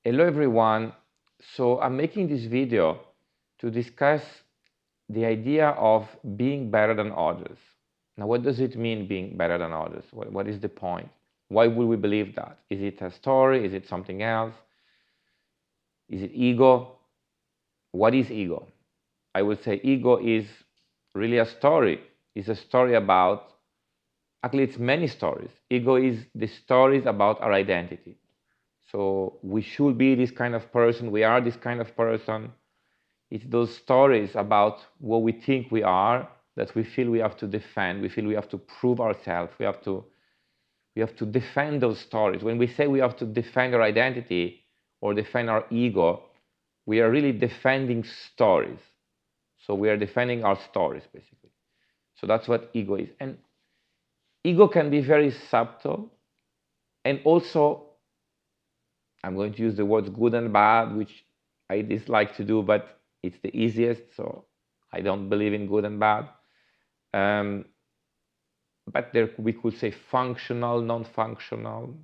Hello everyone. So I'm making this video to discuss the idea of being better than others. Now, what does it mean being better than others? What is the point? Why would we believe that? Is it a story? Is it something else? Is it ego? What is ego? I would say ego is really a story. It's a story about, actually, it's many stories. Ego is the stories about our identity. So we should be this kind of person, we are this kind of person. It's those stories about what we think we are that we feel we have to defend, we feel we have to prove ourselves, we have to defend those stories. When we say we have to defend our identity or defend our ego, we are really defending stories. So we are defending our stories, basically. So that's what ego is. And ego can be very subtle, and also, I'm going to use the words good and bad, which I dislike to do, but it's the easiest, so I don't believe in good and bad. But there we could say functional, non-functional,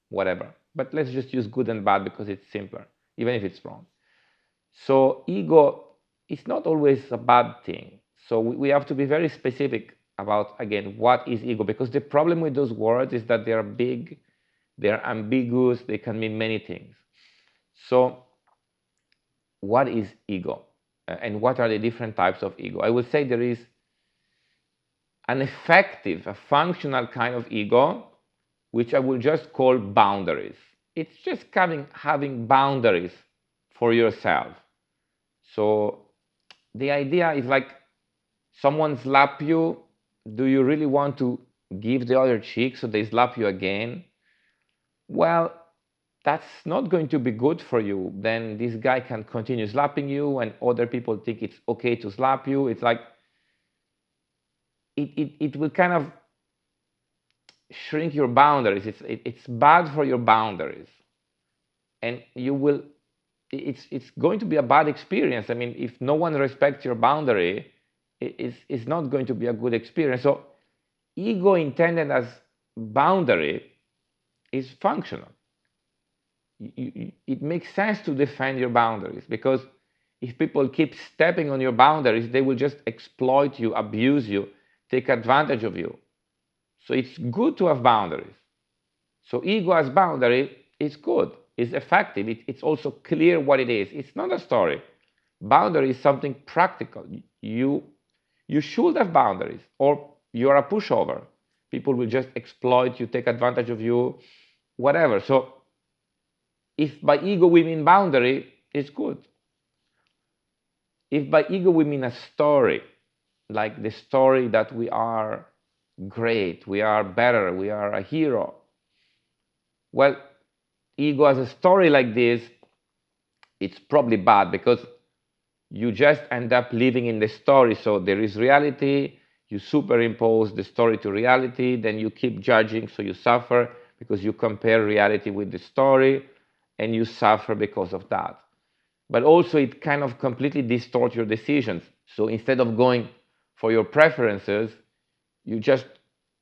whatever. But let's just use good and bad because it's simpler, even if it's wrong. So ego is not always a bad thing. So we have to be very specific about, again, what is ego, because the problem with those words is that they are big, they're ambiguous, they can mean many things. So what is ego? And what are the different types of ego? I would say there is an effective, a functional kind of ego, which I will just call boundaries. It's just having boundaries for yourself. So the idea is like someone slap you, do you really want to give the other cheek so they slap you again? Well, that's not going to be good for you. Then this guy can continue slapping you and other people think it's okay to slap you. It's like it will kind of shrink your boundaries. It's bad for your boundaries, and it's going to be a bad experience. I mean, if no one respects your boundary, it's not going to be a good experience. So ego intended as boundary is functional. It makes sense to defend your boundaries, because if people keep stepping on your boundaries, they will just exploit you, abuse you, take advantage of you. So it's good to have boundaries. So ego as boundary is good, it's effective, it's also clear what it is. It's not a story. Boundary is something practical. You should have boundaries, or you're a pushover. People will just exploit you, take advantage of you, whatever. So if by ego we mean boundary, it's good. If by ego we mean a story, like the story that we are great, we are better, we are a hero, well, ego as a story like this, it's probably bad, because you just end up living in the story. So there is reality, you superimpose the story to reality, then you keep judging, so you suffer because you compare reality with the story, and you suffer because of that. But also it kind of completely distorts your decisions. So instead of going for your preferences, you just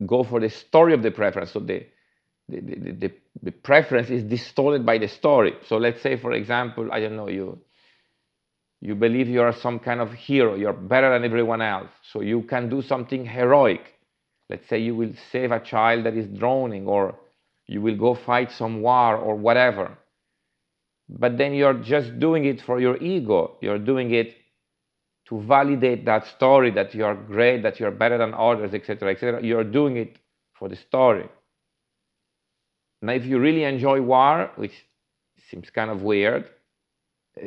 go for the story of the preference. So the preference is distorted by the story. So let's say, for example, I don't know, you believe you are some kind of hero, you're better than everyone else, so you can do something heroic. Let's say you will save a child that is drowning, or you will go fight some war or whatever. But then you're just doing it for your ego. You're doing it to validate that story, that you're great, that you're better than others, etc., etc. You're doing it for the story. Now, if you really enjoy war, which seems kind of weird,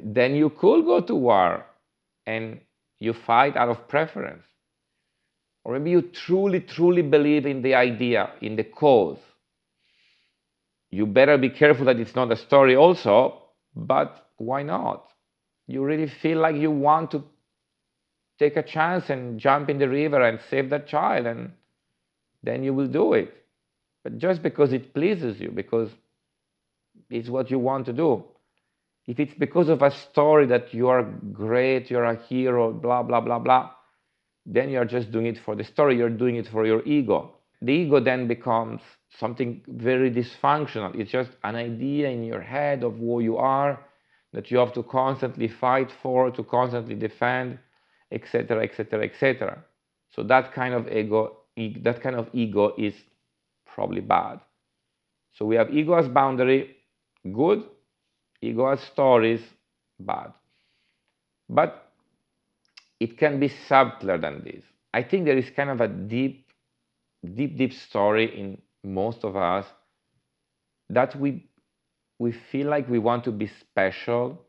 then you could go to war and you fight out of preference. Or maybe you truly, truly believe in the idea, in the cause. You better be careful that it's not a story also, but why not? You really feel like you want to take a chance and jump in the river and save that child, and then you will do it. But just because it pleases you, because it's what you want to do. If it's because of a story that you are great, you're a hero, blah, blah, blah, blah, then you're just doing it for the story, you're doing it for your ego. the ego then becomes something very dysfunctional. It's just an idea in your head of who you are that you have to constantly fight for, to constantly defend, etc., etc., etc. So that kind of ego is probably bad. So we have ego as boundary, good. Ego as stories, bad. But it can be subtler than this. I think there is kind of a deep, deep, deep story in most of us that we feel like we want to be special,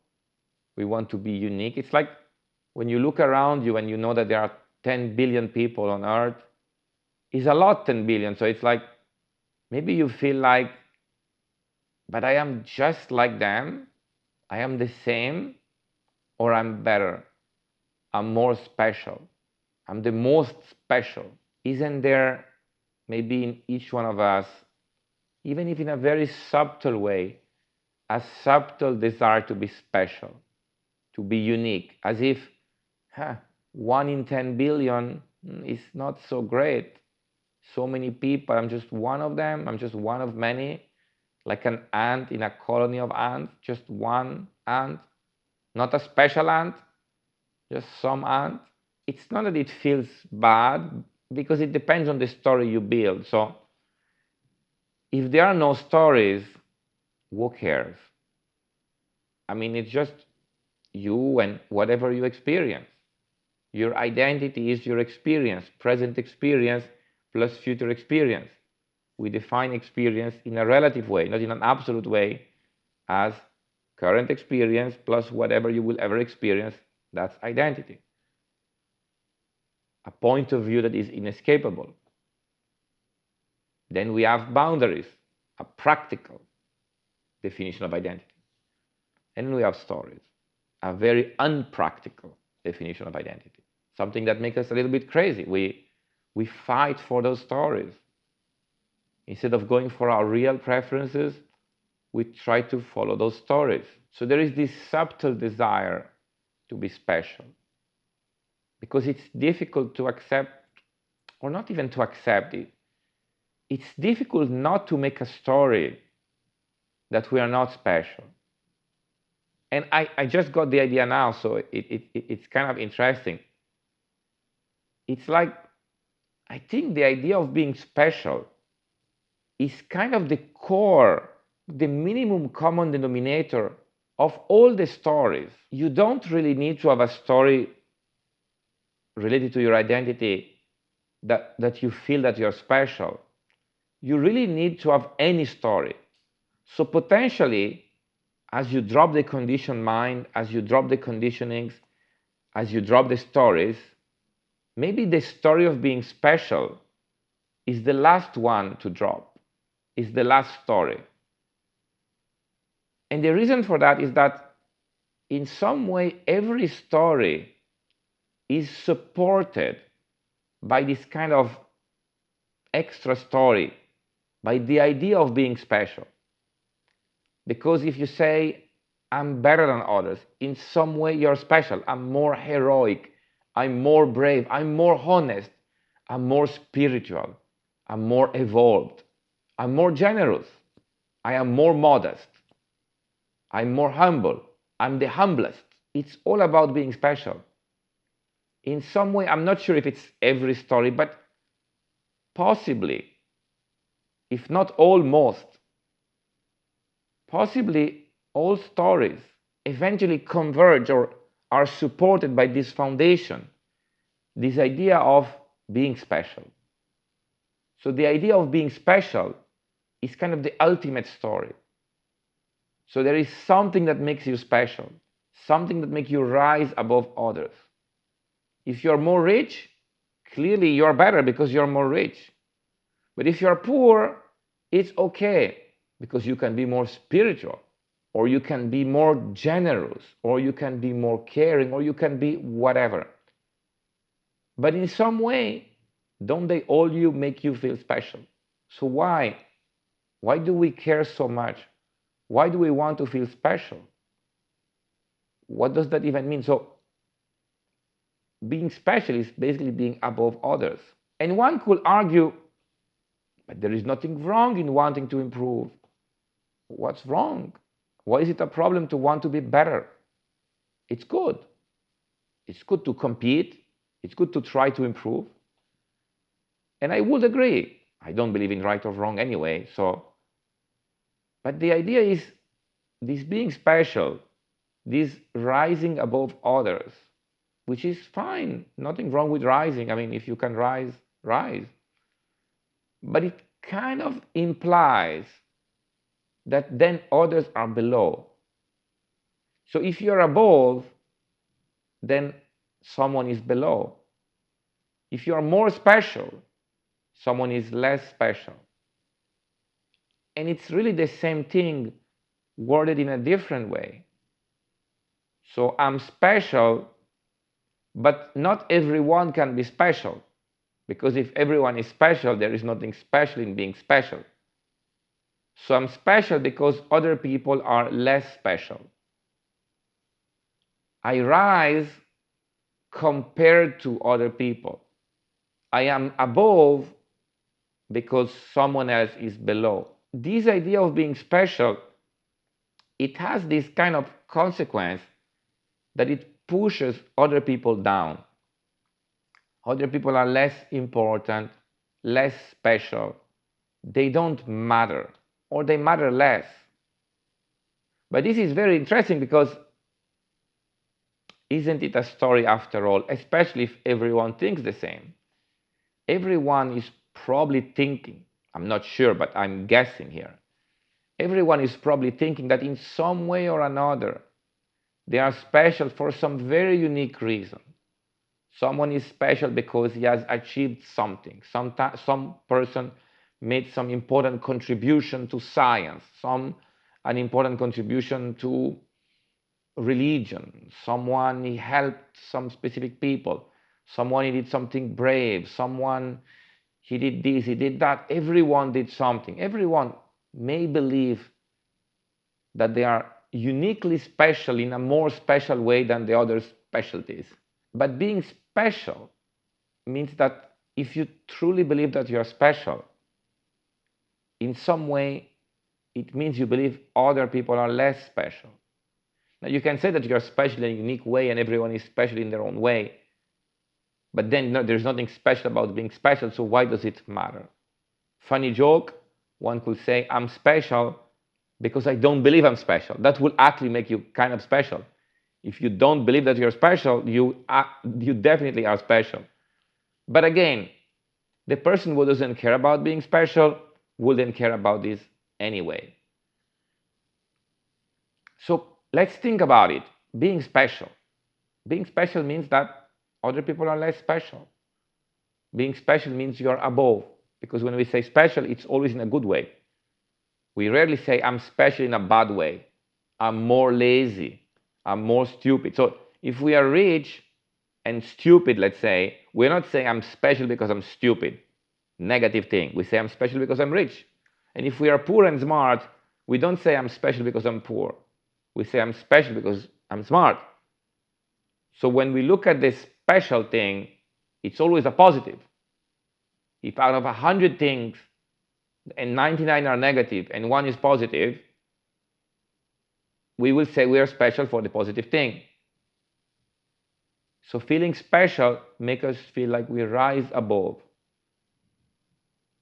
we want to be unique. It's like when you look around you and you know that there are 10 billion people on earth, it's a lot, 10 billion. So it's like maybe you feel like, but I am just like them, I am the same, or I'm better, I'm more special, I'm the most special. Isn't there maybe in each one of us, even if in a very subtle way, a subtle desire to be special, to be unique, as if 1 in 10 billion is not so great. So many people, I'm just one of them, I'm just one of many, like an ant in a colony of ants, just one ant, not a special ant, just some ant. It's not that it feels bad, because it depends on the story you build. So if there are no stories, who cares? I mean, it's just you and whatever you experience. Your identity is your experience, present experience plus future experience. We define experience in a relative way, not in an absolute way, as current experience plus whatever you will ever experience. That's identity. A point of view that is inescapable. Then we have boundaries, a practical definition of identity. And then we have stories, a very unpractical definition of identity, something that makes us a little bit crazy. We fight for those stories. Instead of going for our real preferences, we try to follow those stories. So there is this subtle desire to be special, because it's difficult to accept, or not even to accept it. It's difficult not to make a story that we are not special. And I just got the idea now, so it's kind of interesting. It's like, I think the idea of being special is kind of the core, the minimum common denominator of all the stories. You don't really need to have a story related to your identity that you feel that you're special. You really need to have any story. So potentially, as you drop the conditioned mind, as you drop the conditionings, as you drop the stories, maybe the story of being special is the last one to drop, is the last story. And the reason for that is that in some way every story is supported by this kind of extra story, by the idea of being special. Because if you say, I'm better than others, in some way you're special, I'm more heroic, I'm more brave, I'm more honest, I'm more spiritual, I'm more evolved, I'm more generous, I am more modest, I'm more humble, I'm the humblest. It's all about being special. In some way, I'm not sure if it's every story, but possibly, if not almost, possibly all stories eventually converge or are supported by this foundation, this idea of being special. So the idea of being special is kind of the ultimate story. So there is something that makes you special, something that makes you rise above others. If you're more rich, clearly you're better because you're more rich. But if you're poor, it's okay because you can be more spiritual, or you can be more generous, or you can be more caring, or you can be whatever. But in some way, don't they all make you feel special? So why? Why do we care so much? Why do we want to feel special? What does that even mean? So being special is basically being above others. And one could argue, But there is nothing wrong in wanting to improve. What's wrong? Why is it a problem to want to be better? It's good. It's good to compete. It's good to try to improve. And I would agree. I don't believe in right or wrong anyway. But the idea is this being special, this rising above others, which is fine. Nothing wrong with rising. I mean, if you can rise, rise. But it kind of implies that then others are below. So if you're above, then someone is below. If you are more special, someone is less special. And it's really the same thing worded in a different way. So I'm special, but not everyone can be special. Because if everyone is special, there is nothing special in being special. So I'm special because other people are less special. I rise compared to other people. I am above because someone else is below. This idea of being special, it has this kind of consequence that it pushes other people down. Other people are less important, less special. They don't matter, or they matter less. But this is very interesting because isn't it a story after all, especially if everyone thinks the same? Everyone is probably thinking, I'm not sure, but I'm guessing here. Everyone is probably thinking that in some way or another, they are special for some very unique reason. Someone is special because he has achieved something. Some person made some important contribution to science, an important contribution to religion. Someone he helped some specific people. Someone he did something brave. Someone he did this, he did that. Everyone did something. Everyone may believe that they are uniquely special in a more special way than the other specialties. But being special means that if you truly believe that you are special, in some way, it means you believe other people are less special. Now, you can say that you are special in a unique way and everyone is special in their own way, but then there's nothing special about being special, so why does it matter? Funny joke, one could say, I'm special because I don't believe I'm special. That will actually make you kind of special. If you don't believe that you're special, you definitely are special. But again, the person who doesn't care about being special wouldn't care about this anyway. So let's think about it. Being special. Being special means that other people are less special. Being special means you're above. Because when we say special, it's always in a good way. We rarely say, I'm special in a bad way. I'm more lazy. I'm more stupid. So if we are rich and stupid, let's say, we're not saying I'm special because I'm stupid. Negative thing. We say I'm special because I'm rich. And if we are poor and smart, we don't say I'm special because I'm poor. We say I'm special because I'm smart. So when we look at this special thing, it's always a positive. If out of 100 things, and 99 are negative and 1 is positive, we will say we are special for the positive thing. So feeling special makes us feel like we rise above.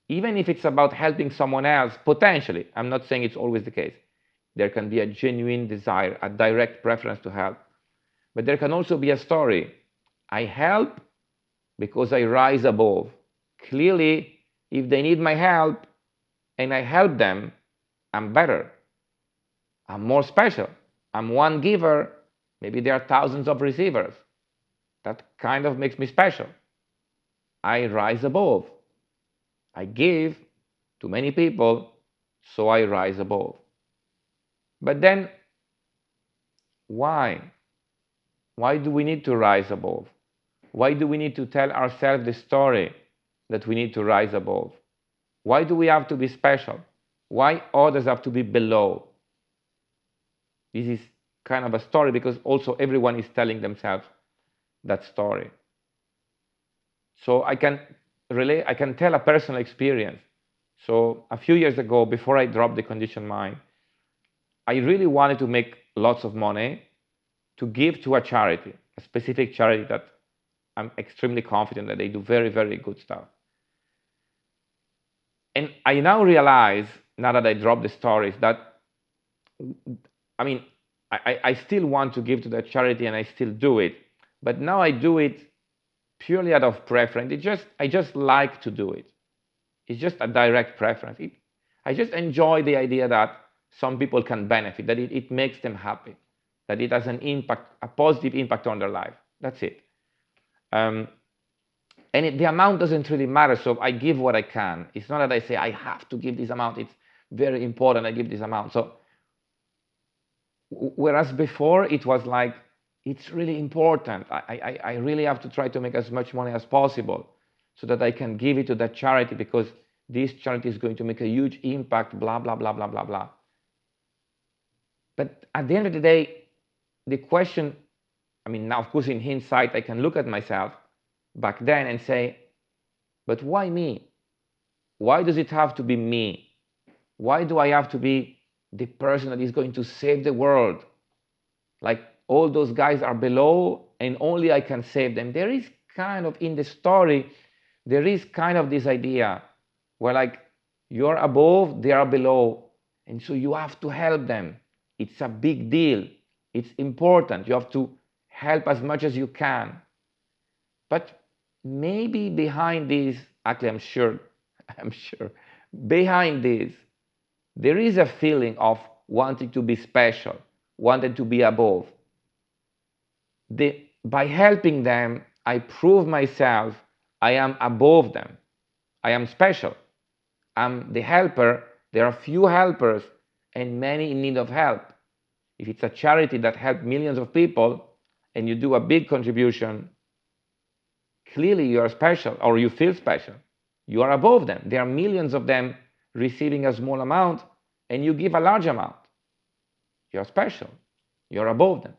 Even if it's about helping someone else, potentially, I'm not saying it's always the case. There can be a genuine desire, a direct preference to help. But there can also be a story. I help because I rise above. Clearly, if they need my help and I help them, I'm better. I'm more special. I'm one giver. Maybe there are thousands of receivers. That kind of makes me special. I rise above. I give to many people, so I rise above. But then, why? Why do we need to rise above? Why do we need to tell ourselves the story that we need to rise above? Why do we have to be special? Why others have to be below? This is kind of a story because also everyone is telling themselves that story. So I can tell a personal experience. So a few years ago, before I dropped the conditioned mind, I really wanted to make lots of money to give to a charity, a specific charity that I'm extremely confident that they do very, very good stuff. And I now realize, now that I dropped the stories, that, I mean, I still want to give to that charity and I still do it. But now I do it purely out of preference. I just like to do it. It's just a direct preference. I just enjoy the idea that some people can benefit, that it makes them happy, that it has an impact, a positive impact on their life. That's it. And the amount doesn't really matter, so I give what I can. It's not that I say I have to give this amount. It's very important I give this amount. So whereas before it was like, it's really important. I really have to try to make as much money as possible so that I can give it to that charity because this charity is going to make a huge impact, blah, blah, blah, blah, blah, blah. But at the end of the day, the question, I mean, now of course in hindsight, I can look at myself back then and say, but why me? Why does it have to be me? Why do I have to be the person that is going to save the world? Like all those guys are below and only I can save them. There is kind of, in the story, there is kind of this idea where like you're above, they are below. And so you have to help them. It's a big deal. It's important. You have to help as much as you can. But maybe behind this, actually I'm sure, behind this, there is a feeling of wanting to be special, wanting to be above. By helping them, I prove myself I am above them. I am special. I'm the helper. There are few helpers and many in need of help. If it's a charity that helps millions of people and you do a big contribution, clearly you are special or you feel special. You are above them. There are millions of them receiving a small amount and you give a large amount. You are special. You are above them.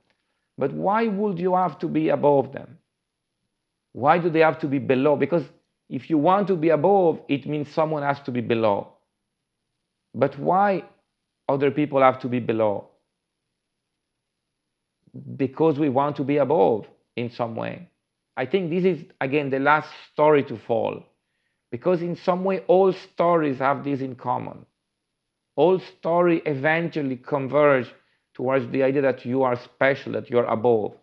But why would you have to be above them? Why do they have to be below? Because if you want to be above, it means someone has to be below. But why other people have to be below? Because we want to be above in some way. I think this is, again, the last story to fall. Because in some way, all stories have this in common. All stories eventually converge towards the idea that you are special, that you are above.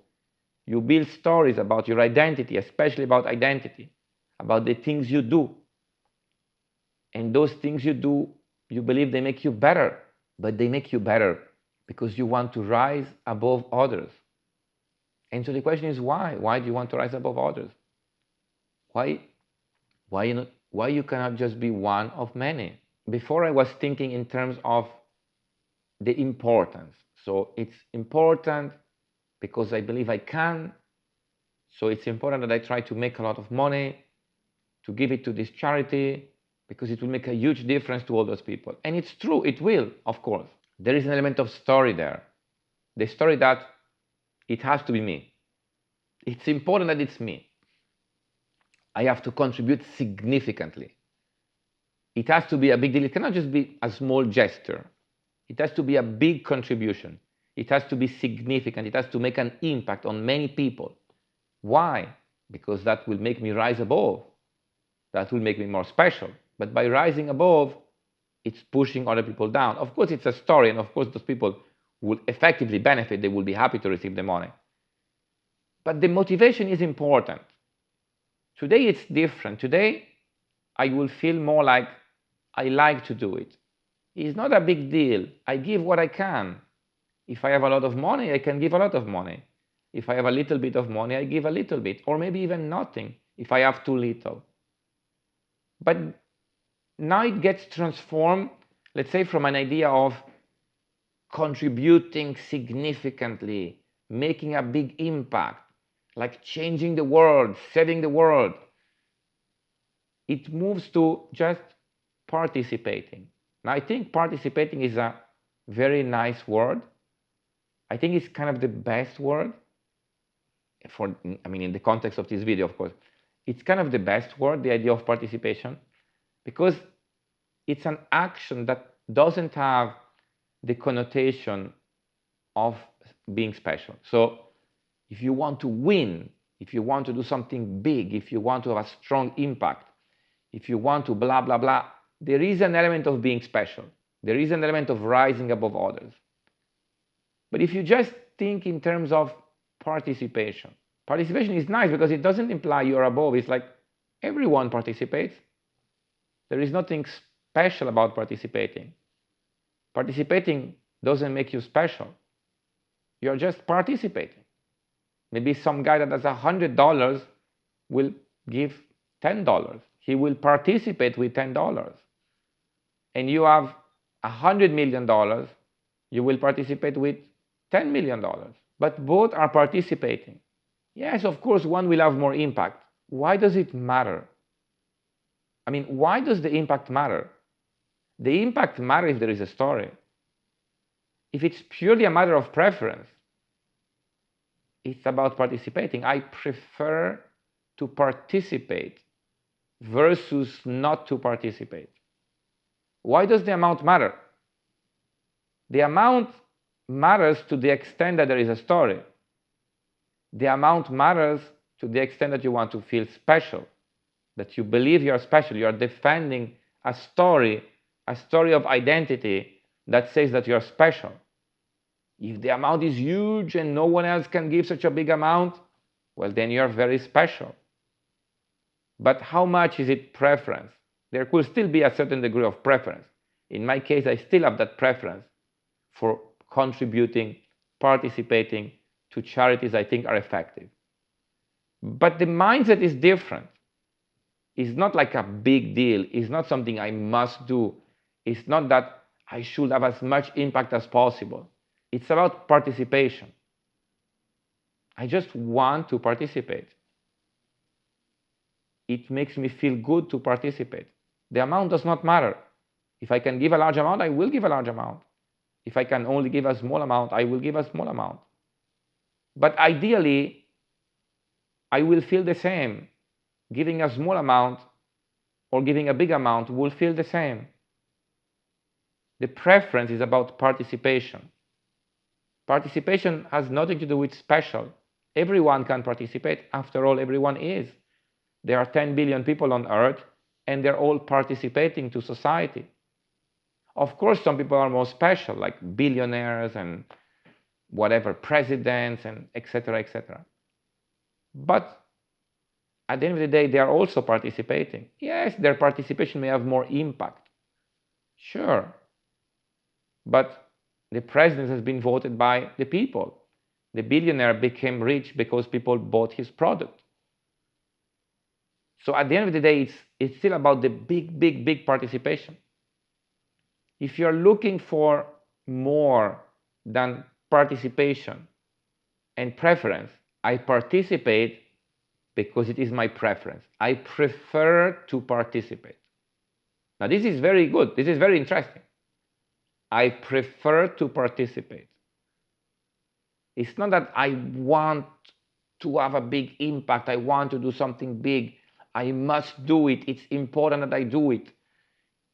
You build stories about your identity, especially about identity, about the things you do. And those things you do, you believe they make you better, but they make you better because you want to rise above others. And so the question is why? Why do you want to rise above others? Why you cannot just be one of many? Before I was thinking in terms of the importance. So it's important because I believe I can. So it's important that I try to make a lot of money, to give it to this charity, because it will make a huge difference to all those people. And it's true, it will, of course. There is an element of story there. The story that it has to be me. It's important that it's me. I have to contribute significantly. It has to be a big deal. It cannot just be a small gesture. It has to be a big contribution. It has to be significant. It has to make an impact on many people. Why? Because that will make me rise above. That will make me more special. But by rising above, it's pushing other people down. Of course, it's a story, and of course, those people will effectively benefit. They will be happy to receive the money. But the motivation is important. Today, it's different. Today, I will feel more like I like to do it. It's not a big deal. I give what I can. If I have a lot of money, I can give a lot of money. If I have a little bit of money, I give a little bit, or maybe even nothing if I have too little. But now it gets transformed, let's say, from an idea of contributing significantly, making a big impact, like changing the world, saving the world. It moves to just participating. Now, I think participating is a very nice word. I think it's kind of the best word for, I mean, in the context of this video, of course. It's kind of the best word, the idea of participation, because it's an action that doesn't have the connotation of being special. So if you want to win, if you want to do something big, if you want to have a strong impact, if you want to blah, blah, blah, there is an element of being special. There is an element of rising above others. But if you just think in terms of participation, participation is nice because it doesn't imply you're above. It's like everyone participates. There is nothing special about participating. Participating doesn't make you special. You're just participating. Maybe some guy that has $100 will give $10. He will participate with $10. And you have $100 million, you will participate with $10 million. But both are participating. Yes, of course, one will have more impact. Why does it matter? I mean, why does the impact matter? The impact matters if there is a story. If it's purely a matter of preference, it's about participating. I prefer to participate versus not to participate. Why does the amount matter? The amount matters to the extent that there is a story. The amount matters to the extent that you want to feel special, that you believe you are special. You are defending a story of identity that says that you are special. If the amount is huge and no one else can give such a big amount, well, then you are very special. But how much is it preference? There could still be a certain degree of preference. In my case, I still have that preference for contributing, participating to charities I think are effective. But the mindset is different. It's not like a big deal. It's not something I must do. It's not that I should have as much impact as possible. It's about participation. I just want to participate. It makes me feel good to participate. The amount does not matter. If I can give a large amount, I will give a large amount. If I can only give a small amount, I will give a small amount. But ideally, I will feel the same. Giving a small amount or giving a big amount will feel the same. The preference is about participation. Participation has nothing to do with special. Everyone can participate. After all, everyone is. There are 10 billion people on Earth, and they're all participating to society. Of course, some people are more special, like billionaires and whatever, presidents, and etc., etc. But at the end of the day, they are also participating. Yes, their participation may have more impact. Sure. But the president has been voted by the people. The billionaire became rich because people bought his product. So at the end of the day, it's still about the big participation. If you're looking for more than participation and preference, I participate because it is my preference. I prefer to participate. Now this is very good. This is very interesting. I prefer to participate. It's not that I want to have a big impact. I want to do something big. I must do it. It's important that I do it.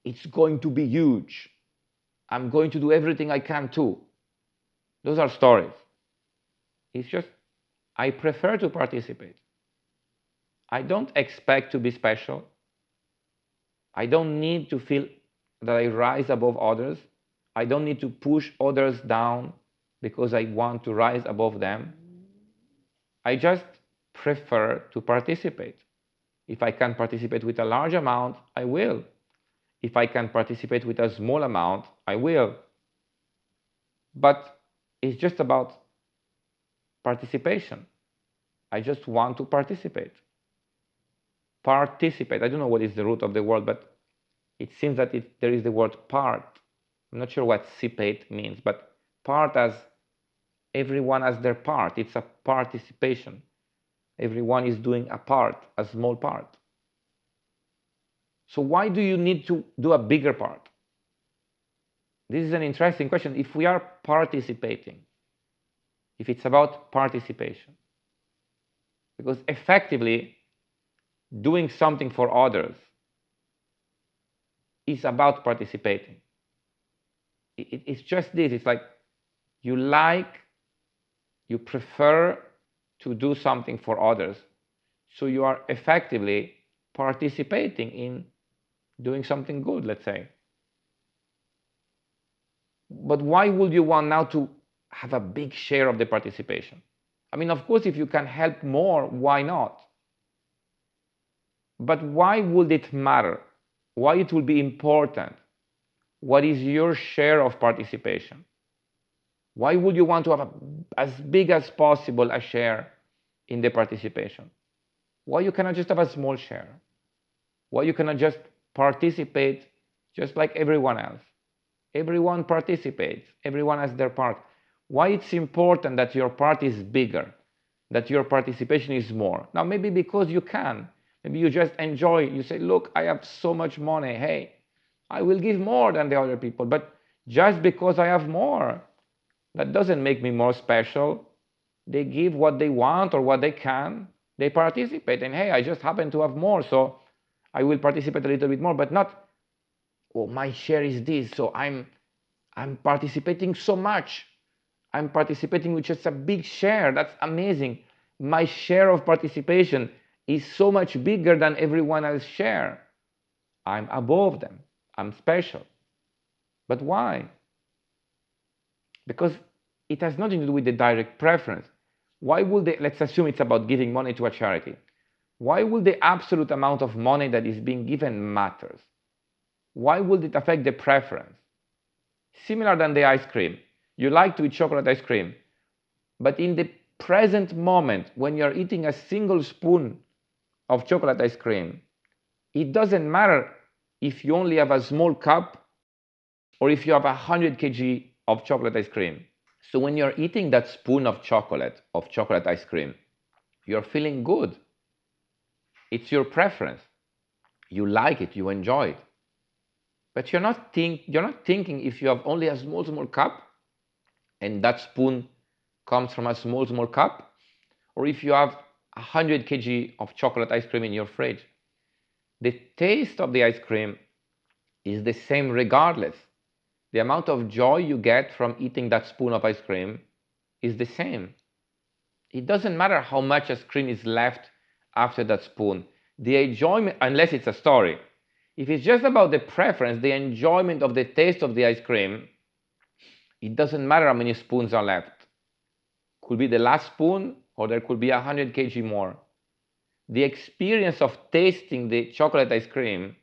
It's going to be huge. I'm going to do everything I can too. Those are stories. It's just, I prefer to participate. I don't expect to be special. I don't need to feel that I rise above others. I don't need to push others down because I want to rise above them. I just prefer to participate. If I can participate with a large amount, I will. If I can participate with a small amount, I will. But it's just about participation. I just want to participate. Participate. I don't know what is the root of the word, but it seems that there is the word part. I'm not sure what sipate means, but part as everyone has their part. It's a participation. Everyone is doing a part, a small part. So why do you need to do a bigger part? This is an interesting question. If we are participating, if it's about participation, because effectively doing something for others is about participating. It's just this. It's like you prefer to do something for others. So you are effectively participating in doing something good, let's say. But why would you want now to have a big share of the participation? I mean, of course, if you can help more, why not? But why would it matter? Why it will be important? What is your share of participation? Why would you want to have as big as possible a share in the participation? Why you cannot just have a small share? Why you cannot just participate just like everyone else? Everyone participates. Everyone has their part. Why it's important that your part is bigger, that your participation is more? Now, maybe because you can. Maybe you just enjoy. You say, look, I have so much money. Hey, I will give more than the other people. But just because I have more, that doesn't make me more special. They give what they want or what they can. They participate. And hey, I just happen to have more, so I will participate a little bit more, but not, oh, my share is this, so I'm participating so much. I'm participating with just a big share. That's amazing. My share of participation is so much bigger than everyone else's share. I'm above them. I'm special. But why? Because it has nothing to do with the direct preference. Why would they, let's assume it's about giving money to a charity. Why would the absolute amount of money that is being given matters? Why would it affect the preference? Similar than the ice cream. You like to eat chocolate ice cream, but in the present moment, when you're eating a single spoon of chocolate ice cream, it doesn't matter if you only have a small cup or if you have 100 kg of chocolate ice cream. So when you're eating that spoon of chocolate ice cream, you're feeling good. It's your preference. You like it, you enjoy it. But you're not thinking if you have only a small cup and that spoon comes from a small cup, or if you have 100 kg of chocolate ice cream in your fridge. The taste of the ice cream is the same regardless. The amount of joy you get from eating that spoon of ice cream is the same. It doesn't matter how much ice cream is left after that spoon. The enjoyment, unless it's a story. If it's just about the preference, the enjoyment of the taste of the ice cream, it doesn't matter how many spoons are left. Could be the last spoon, or there could be 100 kg more. The experience of tasting the chocolate ice cream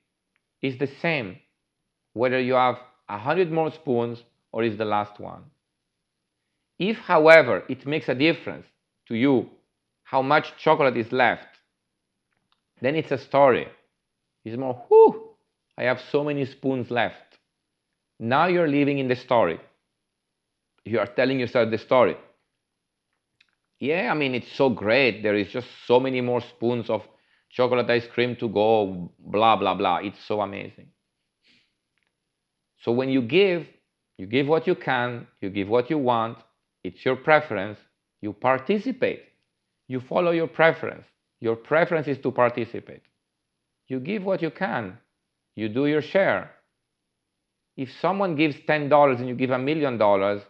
is the same, whether you have 100 more spoons or is the last one. If, however, it makes a difference to you how much chocolate is left, then it's a story. It's more, whew, I have so many spoons left. Now you're living in the story. You are telling yourself the story. Yeah, I mean, it's so great. There is just so many more spoons of chocolate ice cream to go, blah, blah, blah. It's so amazing. So when you give what you can, you give what you want, it's your preference, you participate. You follow your preference. Your preference is to participate. You give what you can. You do your share. If someone gives $10 and you give $1 million,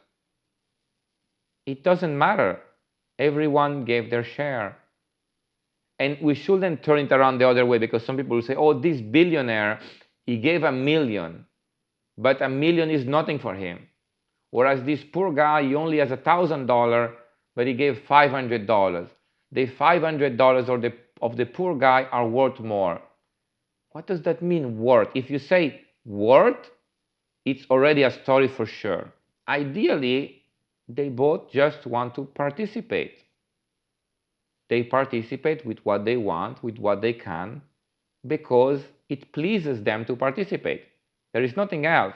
it doesn't matter. Everyone gave their share. And we shouldn't turn it around the other way, because some people will say, oh, this billionaire, he gave $1 million, but $1 million is nothing for him. Whereas this poor guy, he only has $1,000, but he gave $500. The $500 of the poor guy are worth more. What does that mean, worth? If you say worth, it's already a story for sure. Ideally, they both just want to participate. They participate with what they want, with what they can, because it pleases them to participate. There is nothing else.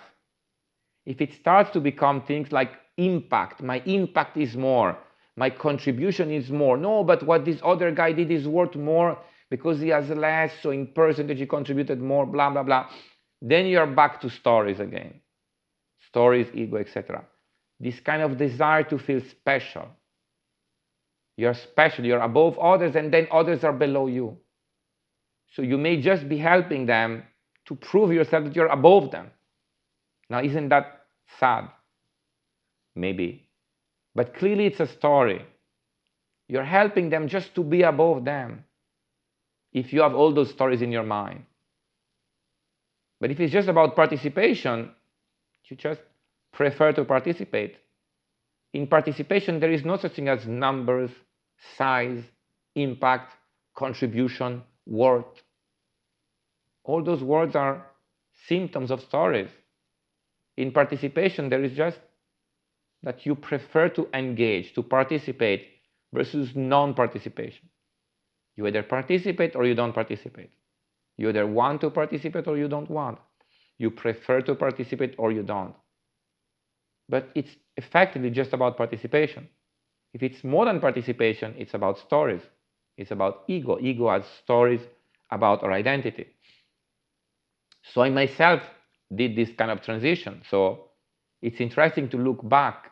If it starts to become things like impact, my impact is more, my contribution is more. No, but what this other guy did is worth more because he has less, so in percentage he contributed more, blah, blah, blah. Then you're back to stories again. Stories, ego, etc. This kind of desire to feel special. You're special, you're above others, and then others are below you. So you may just be helping them to prove yourself that you're above them. Now, isn't that sad? Maybe. But clearly it's a story. You're helping them just to be above them if you have all those stories in your mind. But if it's just about participation, you just prefer to participate. In participation, there is no such thing as numbers, size, impact, contribution, worth. All those words are symptoms of stories. In participation, there is just that you prefer to engage, to participate, versus non-participation. You either participate or you don't participate. You either want to participate or you don't want. You prefer to participate or you don't. But it's effectively just about participation. If it's more than participation, it's about stories. It's about ego. Ego has stories about our identity. So I myself did this kind of transition. So it's interesting to look back.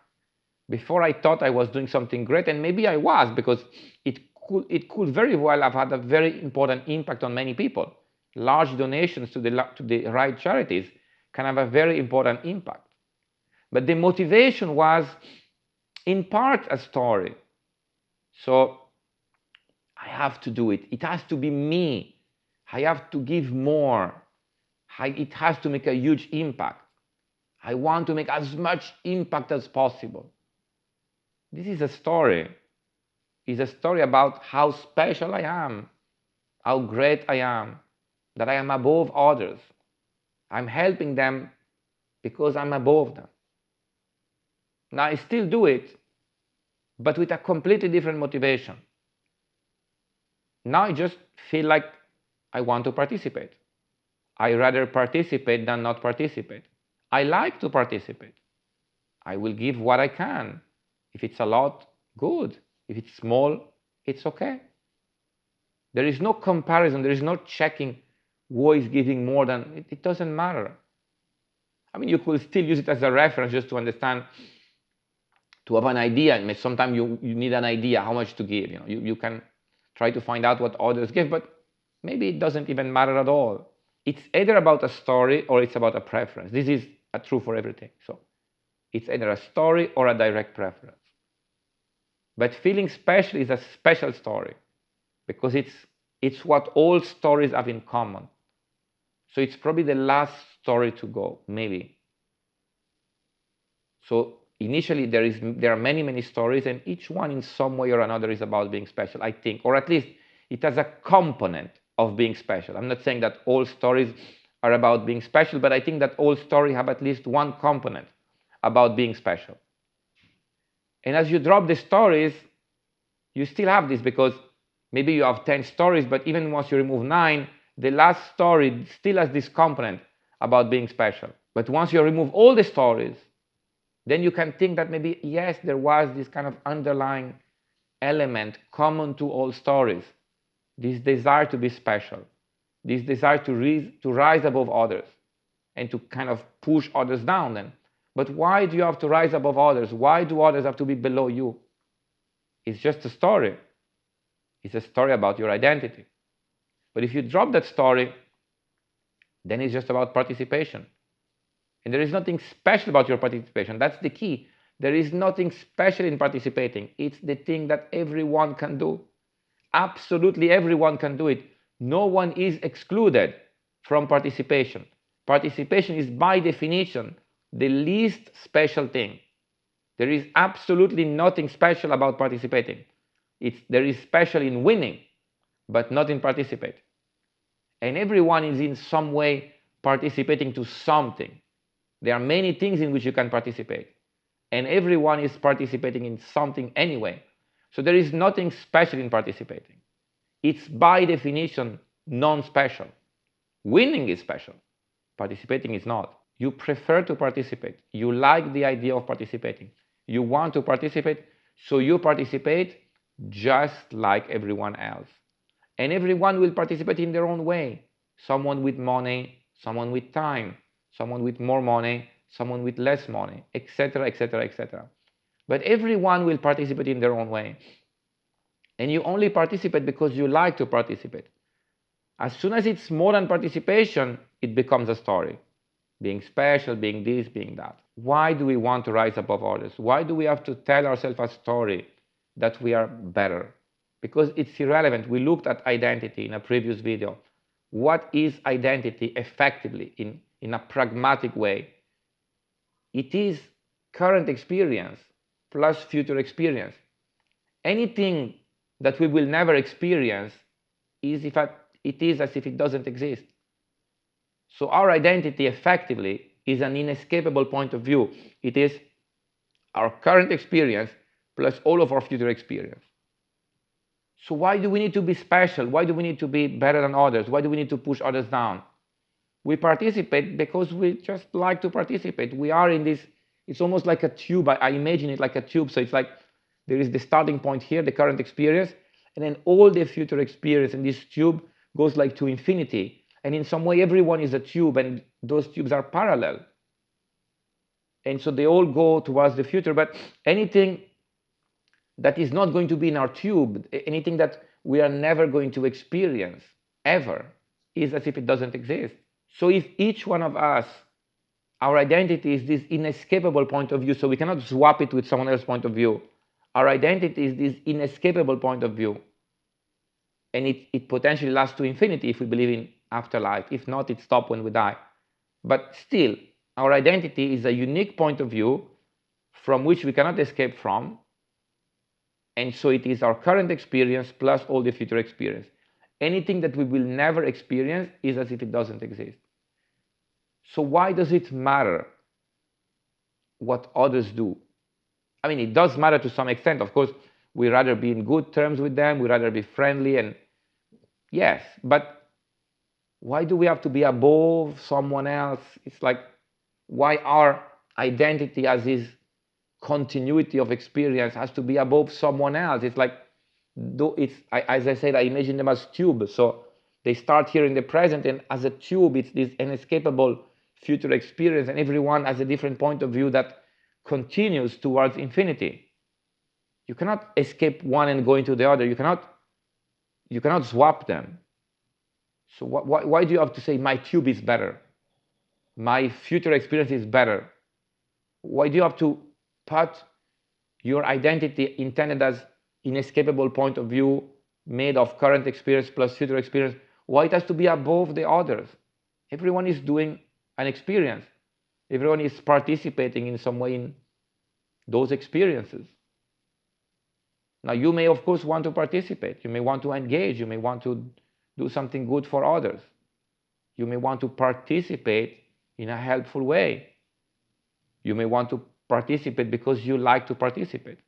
Before I thought I was doing something great, and maybe I was, because it could very well have had a very important impact on many people. Large donations to the right charities can have a very important impact. But the motivation was in part a story. So I have to do it. It has to be me. I have to give more. It has to make a huge impact. I want to make as much impact as possible. This is a story. It's a story about how special I am, how great I am, that I am above others. I'm helping them because I'm above them. Now I still do it, but with a completely different motivation. Now I just feel like I want to participate. I rather participate than not participate. I like to participate. I will give what I can. If it's a lot, good. If it's small, it's okay. There is no comparison. There is no checking who is giving more than. It doesn't matter. I mean, you could still use it as a reference just to understand, to have an idea. And sometimes you need an idea how much to give. You can try to find out what others give, but maybe it doesn't even matter at all. It's either about a story or it's about a preference. This is true for everything. So it's either a story or a direct preference. But feeling special is a special story because it's what all stories have in common. So it's probably the last story to go, maybe. So initially there are many stories, and each one in some way or another is about being special, I think, or at least it has a component of being special. I'm not saying that all stories are about being special, but I think that all stories have at least one component about being special. And as you drop the stories, you still have this, because maybe you have 10 stories, but even once you remove 9, the last story still has this component about being special. But once you remove all the stories, then you can think that maybe, yes, there was this kind of underlying element common to all stories, this desire to be special, this desire to rise above others and to kind of push others down then. But why do you have to rise above others? Why do others have to be below you? It's just a story. It's a story about your identity. But if you drop that story, then it's just about participation. And there is nothing special about your participation. That's the key. There is nothing special in participating. It's the thing that everyone can do. Absolutely everyone can do it. No one is excluded from participation. Participation is by definition the least special thing. There is absolutely nothing special about participating. There is special in winning, but not in participating. And everyone is in some way participating to something. There are many things in which you can participate. And everyone is participating in something anyway. So there is nothing special in participating. It's by definition non-special. Winning is special. Participating is not. You prefer to participate. You like the idea of participating. You want to participate, so you participate just like everyone else. And everyone will participate in their own way. Someone with money, someone with time, someone with more money, someone with less money, etc., etc., etc. But everyone will participate in their own way. And you only participate because you like to participate. As soon as it's more than participation, it becomes a story. Being special, being this, being that. Why do we want to rise above others? Why do we have to tell ourselves a story that we are better? Because it's irrelevant. We looked at identity in a previous video. What is identity effectively in a pragmatic way? It is current experience plus future experience. Anything that we will never experience is it is as if it doesn't exist. So our identity effectively is an inescapable point of view. It is our current experience plus all of our future experience. So why do we need to be special? Why do we need to be better than others? Why do we need to push others down? We participate because we just like to participate. We are in this, it's almost like a tube. I imagine it like a tube. So it's like there is the starting point here, the current experience, and then all the future experience in this tube goes like to infinity. And in some way, everyone is a tube, and those tubes are parallel. And so they all go towards the future. But anything that is not going to be in our tube, anything that we are never going to experience, ever, is as if it doesn't exist. So if each one of us, our identity is this inescapable point of view, so we cannot swap it with someone else's point of view. Our identity is this inescapable point of view. And it potentially lasts to infinity if we believe in afterlife. If not, it stops when we die. But still, our identity is a unique point of view from which we cannot escape from. And so it is our current experience plus all the future experience. Anything that we will never experience is as if it doesn't exist. So why does it matter what others do? I mean, it does matter to some extent. Of course, we'd rather be in good terms with them. We'd rather be friendly. And yes, but why do we have to be above someone else? It's like, why our identity as this continuity of experience has to be above someone else? It's like, as I said, I imagine them as tubes. So they start here in the present, and as a tube, it's this inescapable future experience, and everyone has a different point of view that continues towards infinity. You cannot escape one and go into the other. You cannot swap them. So why do you have to say my tube is better? My future experience is better? Why do you have to put your identity intended as inescapable point of view made of current experience plus future experience? Why it has to be above the others? Everyone is doing an experience. Everyone is participating in some way in those experiences. Now, you may, of course, want to participate. You may want to engage. You may want to do something good for others. You may want to participate in a helpful way. You may want to participate because you like to participate.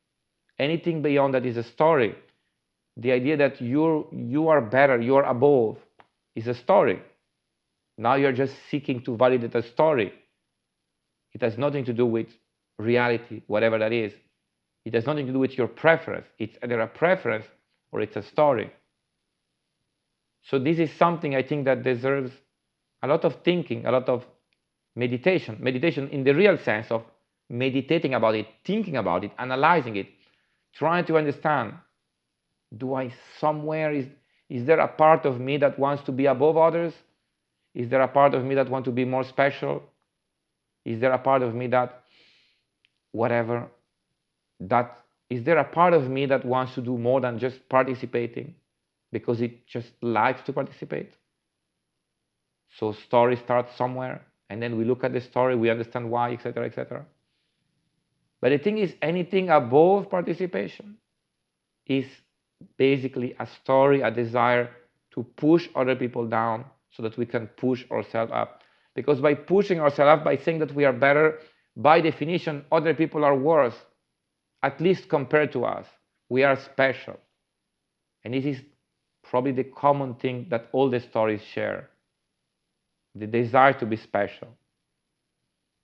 Anything beyond that is a story. The idea that you are better, you are above, is a story. Now you're just seeking to validate a story. It has nothing to do with reality, whatever that is. It has nothing to do with your preference. It's either a preference or it's a story. So this is something I think that deserves a lot of thinking, a lot of meditation. Meditation in the real sense of meditating about it, thinking about it, analyzing it, trying to understand, is there a part of me that wants to be above others? Is there a part of me that wants to be more special? Is there a part of me that, is there a part of me that wants to do more than just participating because it just likes to participate? So story starts somewhere, and then we look at the story, we understand why, etc., etc. But the thing is, anything above participation is basically a story, a desire to push other people down so that we can push ourselves up. Because by pushing ourselves up, by saying that we are better, by definition, other people are worse, at least compared to us. We are special. And this is probably the common thing that all the stories share, the desire to be special.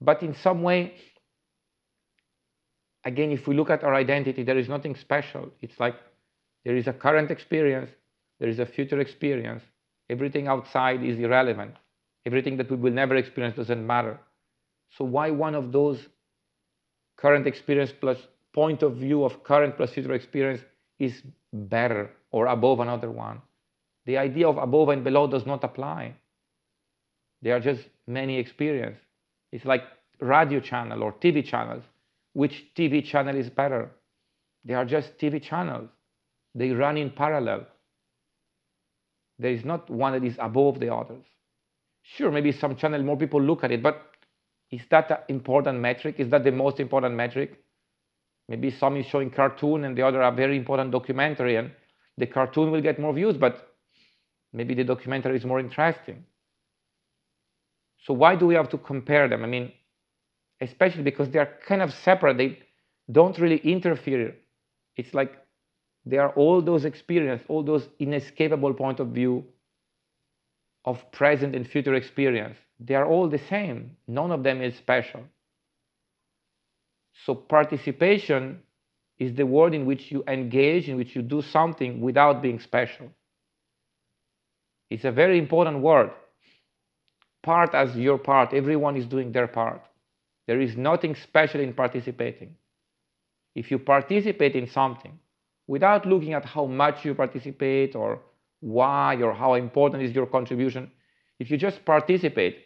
But in some way, again, if we look at our identity, there is nothing special. It's like there is a current experience, there is a future experience. Everything outside is irrelevant. Everything that we will never experience doesn't matter. So why one of those current experience plus point of view of current plus future experience is better or above another one? The idea of above and below does not apply. They are just many experiences. It's like radio channel or TV channels. Which TV channel is better? They are just TV channels. They run in parallel. There is not one that is above the others. Sure, maybe some channel more people look at it, but is that an important metric? Is that the most important metric? Maybe some is showing cartoon and the other a very important documentary, and the cartoon will get more views, but maybe the documentary is more interesting. So why do we have to compare them? I mean, especially because they are kind of separate. They don't really interfere. It's like they are all those experiences, all those inescapable point of view of present and future experience. They are all the same. None of them is special. So participation is the word in which you engage, in which you do something without being special. It's a very important word. Part as your part. Everyone is doing their part. There is nothing special in participating. If you participate in something without looking at how much you participate or why or how important is your contribution, if you just participate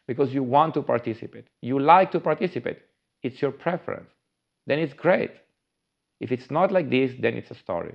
because you want to participate, you like to participate, it's your preference, then it's great. If it's not like this, then it's a story.